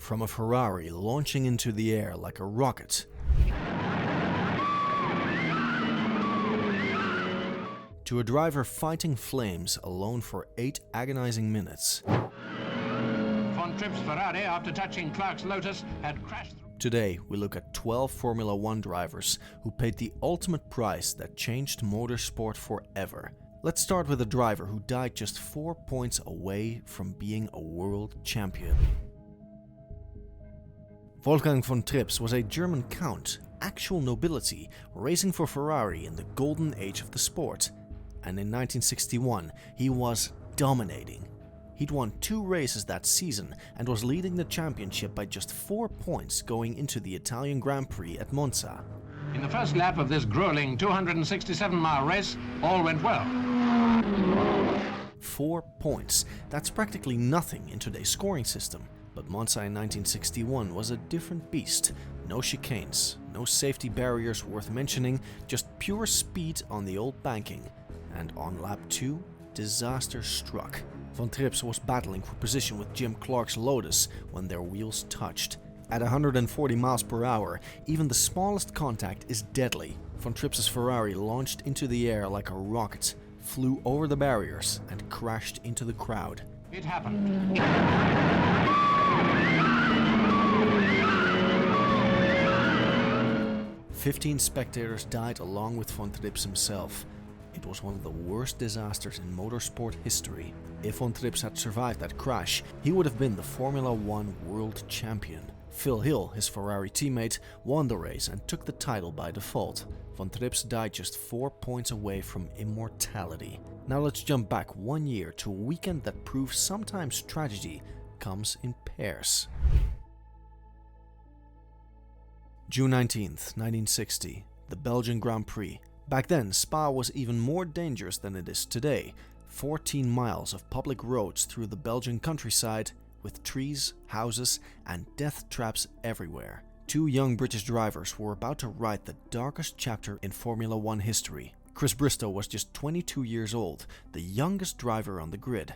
From a Ferrari launching into the air like a rocket, to a driver fighting flames alone for 8 agonizing minutes. Fontris Ferrari, after touching Clark's Lotus, had crashed. Today, we look at 12 Formula 1 drivers who paid the ultimate price that changed motorsport forever. Let's start with a driver who died just 4 points away from being a world champion. Vulcan Fontris was a German count, actual nobility, racing for Ferrari in the golden age of the sport. And in 1961, he was dominating. He'd won 2 races that season and was leading the championship by just 4 points going into the Italian Grand Prix at Monza. In the first lap of this grueling 267-mile race, all went well. 4 points. That's practically nothing in today's scoring system. But Monza in 1961 was a different beast. No chicanes, no safety barriers worth mentioning, just pure speed on the old banking. And on lap 2, disaster struck. Fontris was battling for position with Jim Clark's Lotus when their wheels touched. At 140 miles per hour, even the smallest contact is deadly. Fontris' Ferrari launched into the air like a rocket, flew over the barriers, and crashed into the crowd. It happened. 15 spectators died along with Fontris himself. It was one of the worst disasters in motorsport history. If Fontris had survived that crash, he would have been the Formula 1 world champion. Phil Hill, his Ferrari teammate, won the race and took the title by default. Fontris died just 4 points away from immortality. Now let's jump back 1 year to a weekend that proves sometimes tragedy comes in pairs. June 19th, 1960, the Belgian Grand Prix. Back then, Spa was even more dangerous than it is today. 14 miles of public roads through the Belgian countryside, with trees, houses, and death traps everywhere. 2 young British drivers were about to write the darkest chapter in Formula 1 history. Chris Bristo was just 22 years old, the youngest driver on the grid.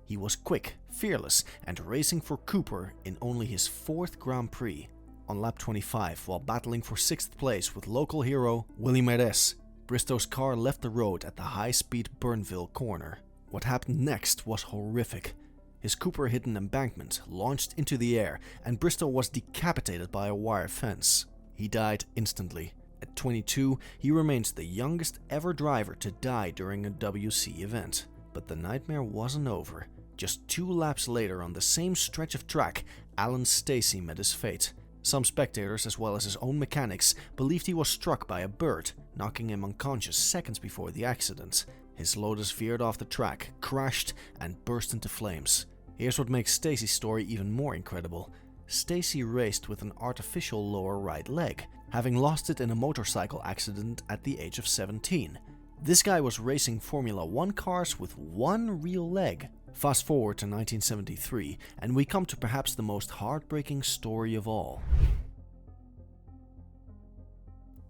He was quick, fearless, and racing for Cooper in only his 4th Grand Prix. On lap 25, while battling for 6th place with local hero Williamson, Bristo's car left the road at the high-speed Burnville corner. What happened next was horrific. His Cooper hit an embankment, launched into the air, and Bristo was decapitated by a wire fence. He died instantly. At 22, he remains the youngest ever driver to die during a WC event. But the nightmare wasn't over. Just 2 laps later on the same stretch of track, Alan Stacy met his fate. Some spectators, as well as his own mechanics, believed he was struck by a bird, knocking him unconscious seconds before the accident. His Lotus veered off the track, crashed, and burst into flames. Here's what makes Stacy's story even more incredible. Stacy raced with an artificial lower right leg, having lost it in a motorcycle accident at the age of 17. This guy was racing Formula 1 cars with one real leg. Fast forward to 1973, and we come to perhaps the most heartbreaking story of all.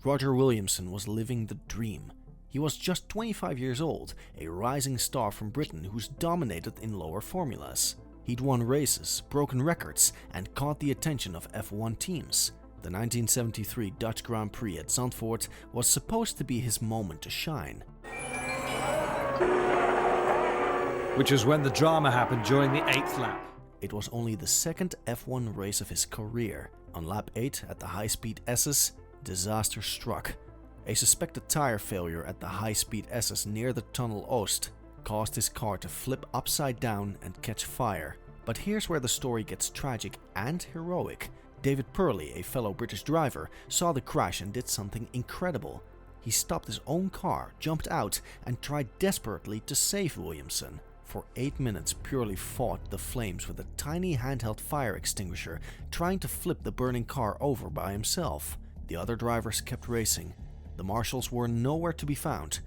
Roger Williamson was living the dream. He was just 25 years old, a rising star from Britain who's dominated in lower formulas. He'd won races, broken records, and caught the attention of F1 teams. The 1973 Dutch Grand Prix at Zandvoort was supposed to be his moment to shine. Which was when the drama happened during the 8th lap. It was only the 2nd F1 race of his career. On lap 8 at the high-speed S's, disaster struck. A suspected tire failure at the high-speed S's near the Tunnel Oost caused his car to flip upside down and catch fire. But here's where the story gets tragic and heroic. David Purley, a fellow British driver, saw the crash and did something incredible. He stopped his own car, jumped out, and tried desperately to save Williamson. For 8 minutes, Purley fought the flames with a tiny handheld fire extinguisher, trying to flip the burning car over by himself. The other drivers kept racing. The marshals were nowhere to be found.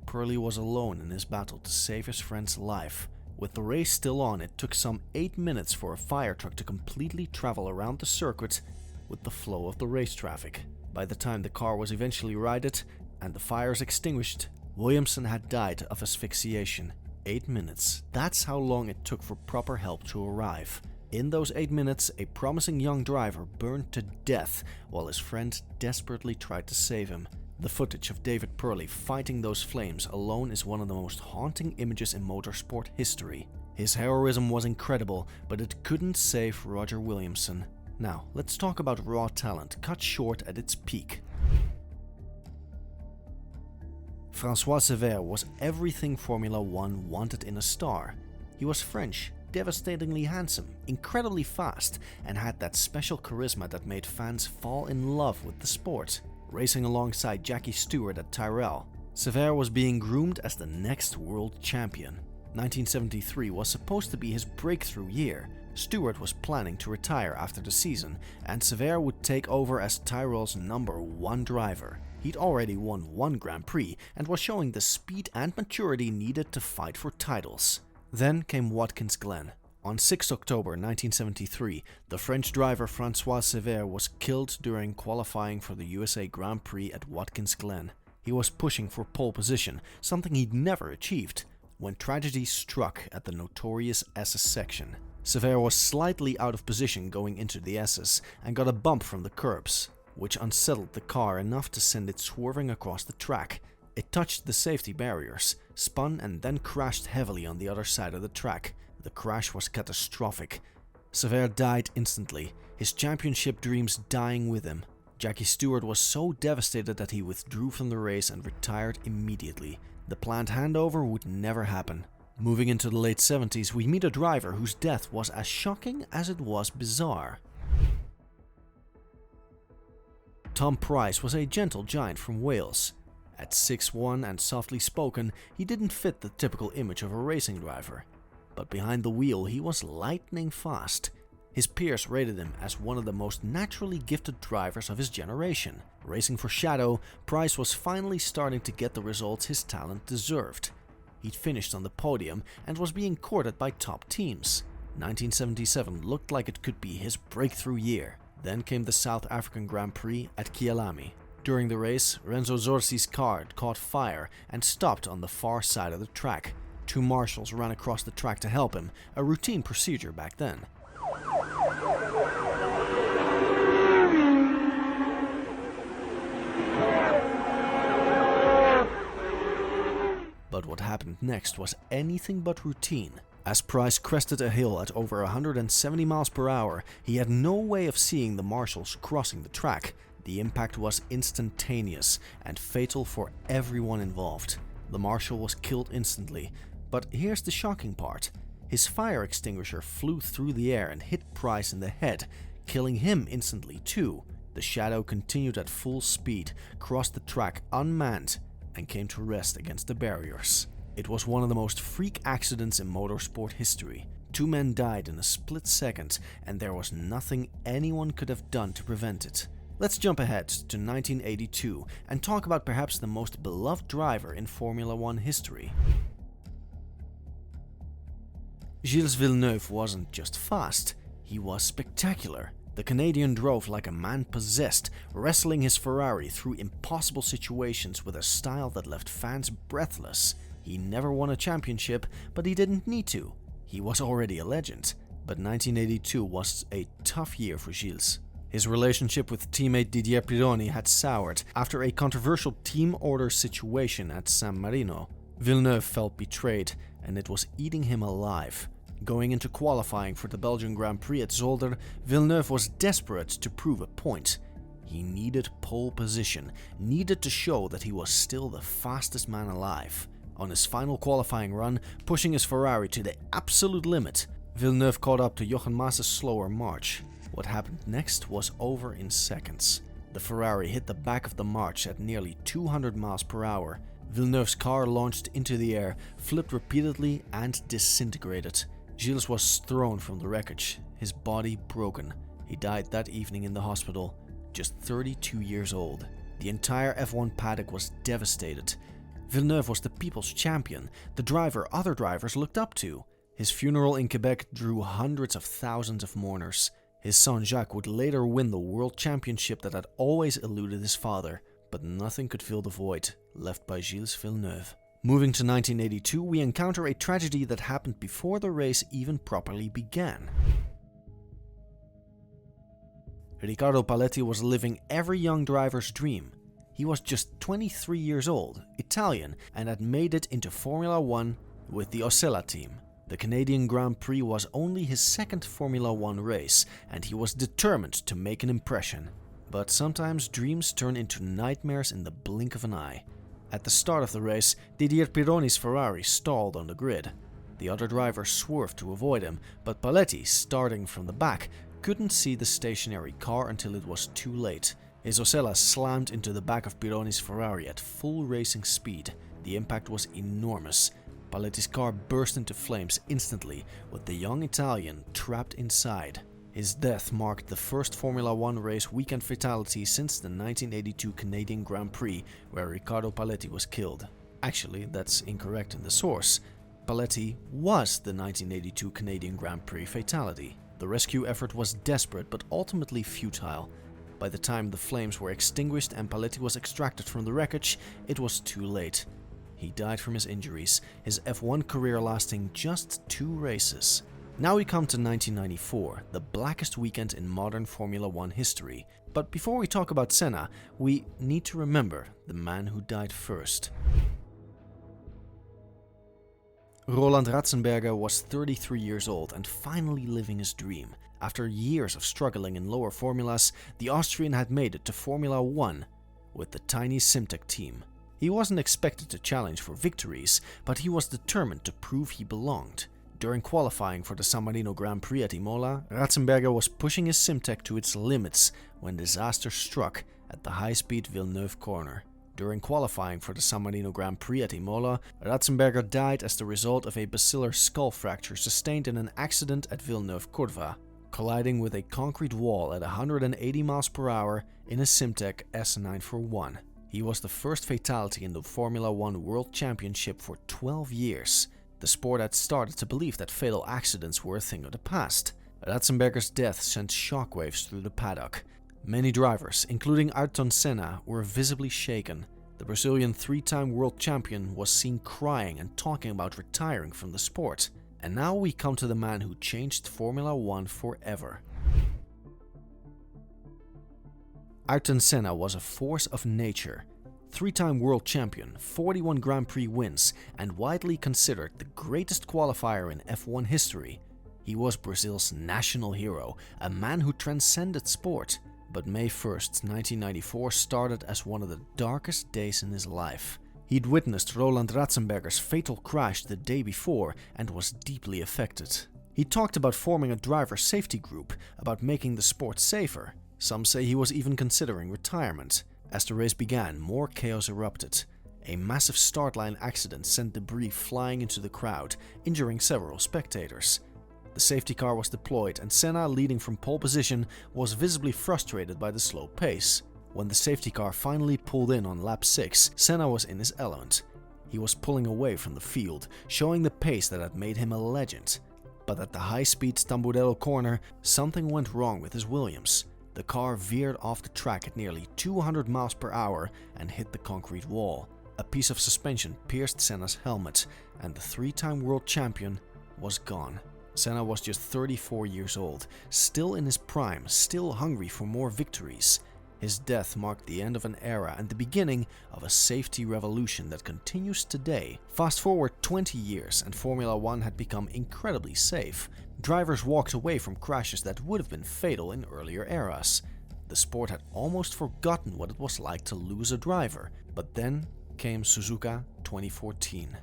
Purley was alone in his battle to save his friend's life. With the race still on, it took some 8 minutes for a fire truck to completely travel around the circuit with the flow of the race traffic. By the time the car was eventually righted and the fires extinguished, Williamson had died of asphyxiation. 8 minutes. That's how long it took for proper help to arrive. In those 8 minutes, a promising young driver burned to death while his friend desperately tried to save him. The footage of David Purley fighting those flames alone is one of the most haunting images in motorsport history. His heroism was incredible, but it couldn't save Roger Williamson. Now, let's talk about raw talent cut short at its peak. Francoise See was everything Formula One wanted in a star. He was French, devastatingly handsome, incredibly fast, and had that special charisma that made fans fall in love with the sport. Racing alongside Jackie Stewart at Tyrrell, See was being groomed as the next world champion. 1973 was supposed to be his breakthrough year. Stewart was planning to retire after the season, and See would take over as Tyrrell's #1 driver. He'd already won 1 Grand Prix and was showing the speed and maturity needed to fight for titles. Then came Watkins Glen. On 6 October 1973, the French driver Francoise See was killed during qualifying for the USA Grand Prix at Watkins Glen. He was pushing for pole position, something he'd never achieved, when tragedy struck at the notorious SS section. See was slightly out of position going into the SS and got a bump from the curbs, which unsettled the car enough to send it swerving across the track. It touched the safety barriers, spun and then crashed heavily on the other side of the track. The crash was catastrophic. See died instantly, his championship dreams dying with him. Jackie Stewart was so devastated that he withdrew from the race and retired immediately. The planned handover would never happen. Moving into the late 70s, we meet a driver whose death was as shocking as it was bizarre. Tom Pryce was a gentle giant from Wales. At 6'1" and softly spoken, he didn't fit the typical image of a racing driver. But behind the wheel, he was lightning fast. His peers rated him as one of the most naturally gifted drivers of his generation. Racing for Shadow, Pryce was finally starting to get the results his talent deserved. He'd finished on the podium and was being courted by top teams. 1977 looked like it could be his breakthrough year. Then came the South African Grand Prix at Kyalami. During the race, Renzo Zorzi's car caught fire and stopped on the far side of the track. 2 marshals ran across the track to help him, a routine procedure back then. But what happened next was anything but routine. As Pryce crested a hill at over 170 miles per hour, he had no way of seeing the marshals crossing the track. The impact was instantaneous and fatal for everyone involved. The marshal was killed instantly. But here's the shocking part. His fire extinguisher flew through the air and hit Pryce in the head, killing him instantly too. The Shadow continued at full speed, crossed the track unmanned, and came to rest against the barriers. It was one of the most freak accidents in motorsport history. 2 men died in a split second, and there was nothing anyone could have done to prevent it. Let's jump ahead to 1982 and talk about perhaps the most beloved driver in Formula One history. Gilles Villeneuve wasn't just fast, he was spectacular. The Canadian drove like a man possessed, wrestling his Ferrari through impossible situations with a style that left fans breathless. He never won a championship, but he didn't need to. He was already a legend. But 1982 was a tough year for Gilles. His relationship with teammate Didier Pironi had soured after a controversial team order situation at San Marino. Villeneuve felt betrayed, and it was eating him alive. Going into qualifying for the Belgian Grand Prix at Zolder, Villeneuve was desperate to prove a point. He needed pole position, needed to show that he was still the fastest man alive. On his final qualifying run, pushing his Ferrari to the absolute limit, Villeneuve caught up to Jochen Maas's slower march. What happened next was over in seconds. The Ferrari hit the back of the march at nearly 200 miles per hour. Villeneuve's car launched into the air, flipped repeatedly, and disintegrated. Gilles was thrown from the wreckage, his body broken. He died that evening in the hospital, just 32 years old. The entire F1 paddock was devastated. Villeneuve was the people's champion, the driver other drivers looked up to. His funeral in Quebec drew hundreds of thousands of mourners. His son Jacques would later win the world championship that had always eluded his father, but nothing could fill the void left by Gilles Villeneuve. Moving to 1982, we encounter a tragedy that happened before the race even properly began. Ricardo Palti was living every young driver's dream. He was just 23 years old, Italian, and had made it into Formula 1 with the Osella team. The Canadian Grand Prix was only his second Formula 1 race, and he was determined to make an impression. But sometimes dreams turn into nightmares in the blink of an eye. At the start of the race, Didier Pironi's Ferrari stalled on the grid. The other drivers swerved to avoid him, but Palti, starting from the back, couldn't see the stationary car until it was too late. His Osella slammed into the back of Pironi's Ferrari at full racing speed. The impact was enormous. Paleti's car burst into flames instantly, with the young Italian trapped inside. His death marked the first Formula 1 race weekend fatality since the 1982 Canadian Grand Prix, where Ricardo Palti was killed. Actually, that's incorrect in the source. Palti was the 1982 Canadian Grand Prix fatality. The rescue effort was desperate but ultimately futile. By the time the flames were extinguished and Palti was extracted from the wreckage, it was too late. He died from his injuries, his F1 career lasting just 2 races. Now we come to 1994, the blackest weekend in modern Formula 1 history. But before we talk about Senna, we need to remember the man who died first. Roland Ratzenburgger was 33 years old and finally living his dream. After years of struggling in lower formulas, the Austrian had made it to Formula 1 with the tiny Simtek team. He wasn't expected to challenge for victories, but he was determined to prove he belonged. During qualifying for the San Marino Grand Prix at Imola, Ratzenburgger was pushing his Simtek to its limits when disaster struck at the high-speed Villeneuve corner. During qualifying for the San Marino Grand Prix at Imola, Ratzenburgger died as the result of a basilar skull fracture sustained in an accident at Villeneuve Curva, colliding with a concrete wall at 180 miles per hour in a Simtek S941. He was the first fatality in the Formula 1 World Championship for 12 years. The sport had started to believe that fatal accidents were a thing of the past. Ratzenburger's death sent shockwaves through the paddock. Many drivers, including Ayrton Senna, were visibly shaken. The Brazilian 3-time world champion was seen crying and talking about retiring from the sport. And now we come to the man who changed Formula 1 forever. Ayrton Senna was a force of nature. 3-time world champion, 41 Grand Prix wins, and widely considered the greatest qualifier in F1 history. He was Brazil's national hero, a man who transcended sport. But May 1st, 1994 started as one of the darkest days in his life. He'd witnessed Roland Ratzenburger's fatal crash the day before and was deeply affected. He talked about forming a driver safety group, about making the sport safer. Some say he was even considering retirement. As the race began, more chaos erupted. A massive start line accident sent debris flying into the crowd, injuring several spectators. The safety car was deployed and Senna, leading from pole position, was visibly frustrated by the slow pace. When the safety car finally pulled in on lap 6, Senna was in his element. He was pulling away from the field, showing the pace that had made him a legend. But at the high-speed Tamburello corner, something went wrong with his Williams. The car veered off the track at nearly 200 miles per hour and hit the concrete wall. A piece of suspension pierced Senna's helmet, and the 3-time world champion was gone. Senna was just 34 years old, still in his prime, still hungry for more victories. His death marked the end of an era and the beginning of a safety revolution that continues today. Fast forward 20 years and Formula 1 had become incredibly safe. Drivers walked away from crashes that would have been fatal in earlier eras. The sport had almost forgotten what it was like to lose a driver, but then came Suzuka 2014.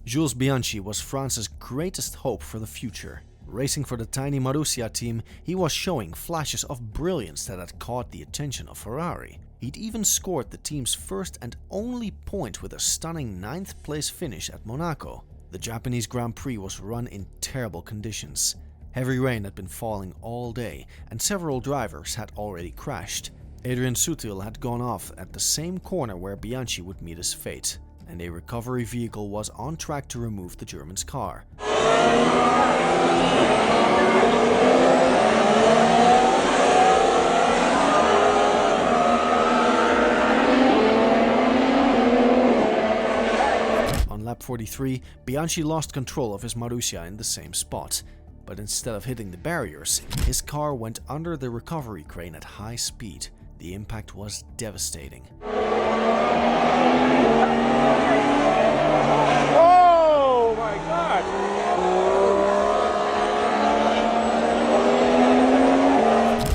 Jules Bianchi was France's greatest hope for the future. Racing for the tiny Marussia team, he was showing flashes of brilliance that had caught the attention of Ferrari. He'd even scored the team's first and only point with a stunning 9th place finish at Monaco. The Japanese Grand Prix was run in terrible conditions. Heavy rain had been falling all day, and several drivers had already crashed. Adrian Sutil had gone off at the same corner where Bianchi would meet his fate, and a recovery vehicle was on track to remove the German's car. On lap 43, Bianchi lost control of his Marussia in the same spot. but instead of hitting the barriers, his car went under the recovery crane at high speed. The impact was devastating. Oh my God!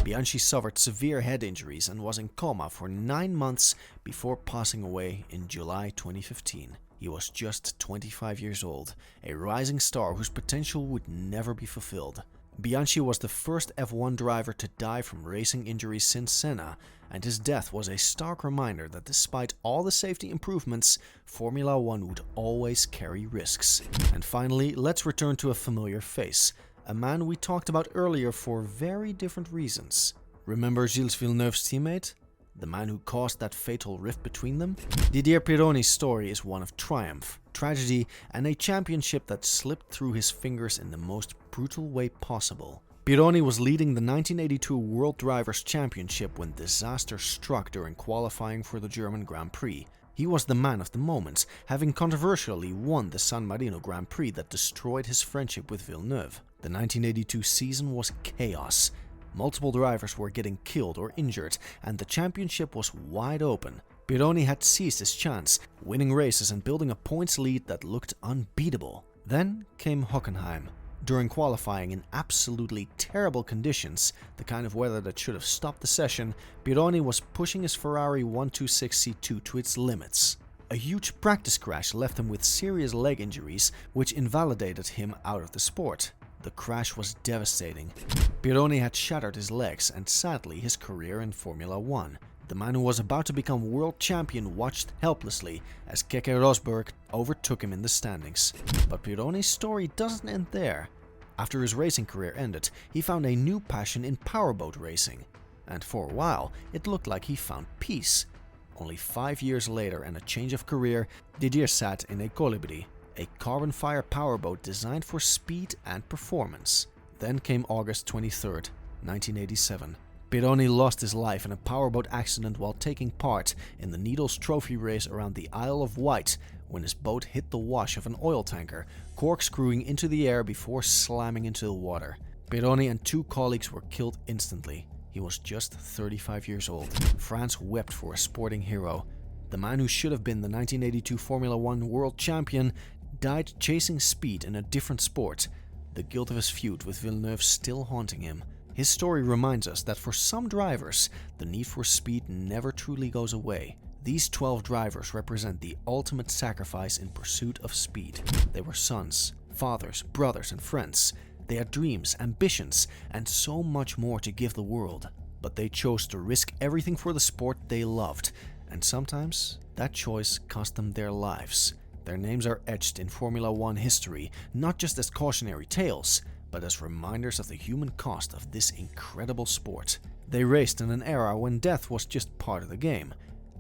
Bianchi suffered severe head injuries and was in coma for 9 months before passing away in July 2015. He was just 25 years old, a rising star whose potential would never be fulfilled. Bianchi was the first F1 driver to die from racing injuries since Senna, and his death was a stark reminder that despite all the safety improvements, Formula 1 would always carry risks. And finally, let's return to a familiar face, a man we talked about earlier for very different reasons. Remember Gilles Villeneuve's teammate? The man who caused that fatal rift between them? Didier Pironi's story is one of triumph, tragedy, and a championship that slipped through his fingers in the most brutal way possible. Pironi was leading the 1982 World Drivers' Championship when disaster struck during qualifying for the German Grand Prix. He was the man of the moment, having controversially won the San Marino Grand Prix that destroyed his friendship with Villeneuve. The 1982 season was chaos. Multiple drivers were getting killed or injured, and the championship was wide open. Pironi had seized his chance, winning races and building a points lead that looked unbeatable. Then came Hockenheim. During qualifying in absolutely terrible conditions, the kind of weather that should have stopped the session, Pironi was pushing his Ferrari 126C2 to its limits. A huge practice crash left him with serious leg injuries, which invalidated him out of the sport. The crash was devastating. Pironi had shattered his legs and sadly his career in Formula 1. The man who was about to become world champion watched helplessly as Keke Rosberg overtook him in the standings. But Pironi's story doesn't end there. After his racing career ended, he found a new passion in powerboat racing. And for a while, it looked like he found peace. Only 5 years later and a change of career, Didier sat in a Colibri, a carbon-fired powerboat designed for speed and performance. Then came August 23rd, 1987. Pironi lost his life in a powerboat accident while taking part in the Needles Trophy race around the Isle of Wight when his boat hit the wash of an oil tanker, corkscrewing into the air before slamming into the water. Pironi and 2 colleagues were killed instantly. He was just 35 years old. France wept for a sporting hero. The man who should have been the 1982 Formula 1 world champion died chasing speed in a different sport, the guilt of his feud with Villeneuve still haunting him. His story reminds us that for some drivers, the need for speed never truly goes away. These 12 drivers represent the ultimate sacrifice in pursuit of speed. They were sons, fathers, brothers, and friends. They had dreams, ambitions, and so much more to give the world. But they chose to risk everything for the sport they loved, and sometimes that choice cost them their lives. Their names are etched in Formula 1 history, not just as cautionary tales, but as reminders of the human cost of this incredible sport. They raced in an era when death was just part of the game.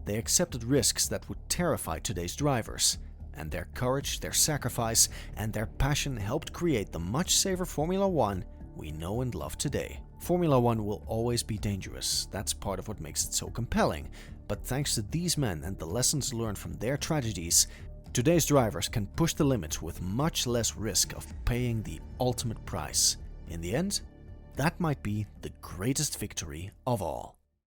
They accepted risks that would terrify today's drivers. And their courage, their sacrifice, and their passion helped create the much safer Formula 1 we know and love today. Formula 1 will always be dangerous. That's part of what makes it so compelling. But thanks to these men and the lessons learned from their tragedies, today's drivers can push the limits with much less risk of paying the ultimate price. In the end, that might be the greatest victory of all.